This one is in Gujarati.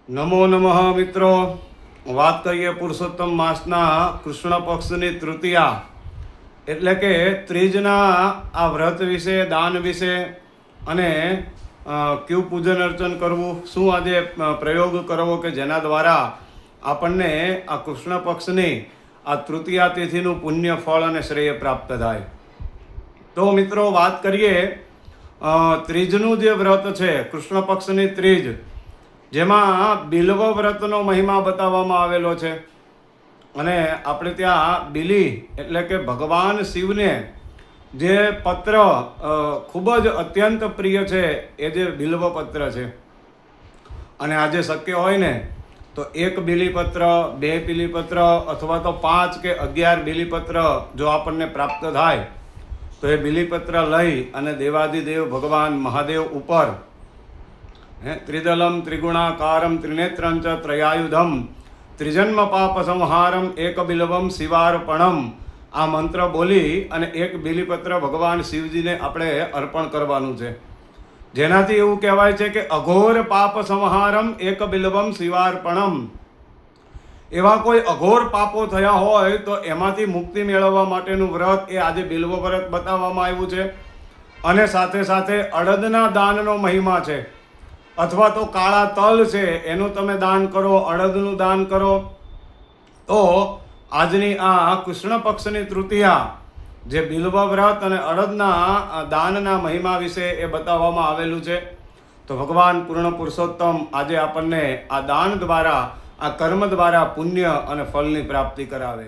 નમો નમઃ મિત્રો. વાત કરીએ પુરુષોત્તમ માસના કૃષ્ણ પક્ષની તૃતીયા એટલે કે ત્રીજના આ વ્રત વિશે, દાન વિશે અને કયું પૂજન અર્ચન કરવું, શું આજે પ્રયોગ કરવો કે જેના દ્વારા આપણને આ કૃષ્ણ પક્ષની આ તૃતીયા તિથિનું પુણ્ય ફળ અને શ્રેય પ્રાપ્ત થાય. તો મિત્રો વાત કરીએ ત્રીજનું જે વ્રત છે, કૃષ્ણ પક્ષની ત્રીજ, જેમાં બિલ્વ વ્રતનો મહિમા બતાવવામાં આવેલો છે. અને આપણે ત્યાં બિલી એટલે કે ભગવાન શિવને જે પત્ર ખૂબ જ અત્યંત પ્રિય છે એ જે બિલ્વ પત્ર છે. અને આજે શક્ય હોય ને તો એક બિલીપત્ર, બે બિલીપત્ર અથવા તો 5 કે 11 બિલીપત્ર જો આપણને પ્રાપ્ત થાય તો એ બિલીપત્ર લઈ અને દેવાધિદેવ ભગવાન મહાદેવ ઉપર ત્રિદલમ ત્રિગુણાકારમ ત્રિનેત્રં ચ ત્રયાયુધમ ત્રિજન્મ પાપ સંહારમ એક બિલ્વમ શિવાર્પણમ આ મંત્ર બોલી અને એક બિલીપત્ર ભગવાન શિવજીને આપણે અર્પણ કરવાનું છે. જેનાથી એવું કહેવાય છે કે અઘોર પાપ સંહારમ એક બિલ્વમ શિવાર્પણમ. એવા કોઈ અઘોર પાપો થયા હોય તો એમાંથી મુક્તિ મેળવવા માટેનું વ્રત એ આજે બિલ્વ વ્રત બતાવવામાં આવ્યું છે. અને સાથે સાથે અડદના દાનનો મહિમા છે, અથવા તો કાળા તલ છે એનું તમે દાન કરો, અડદનું દાન કરો. તો આજની આ કૃષ્ણ પક્ષની તૃતીયા જે બિલ્વ વ્રત અને અડદના દાનના મહિમા વિશે એ બતાવવામાં આવેલું છે. તો ભગવાન પૂર્ણ પુરુષોત્તમ આજે આપણને આ દાન દ્વારા, આ કર્મ દ્વારા પુણ્ય અને ફળની પ્રાપ્તિ કરાવે.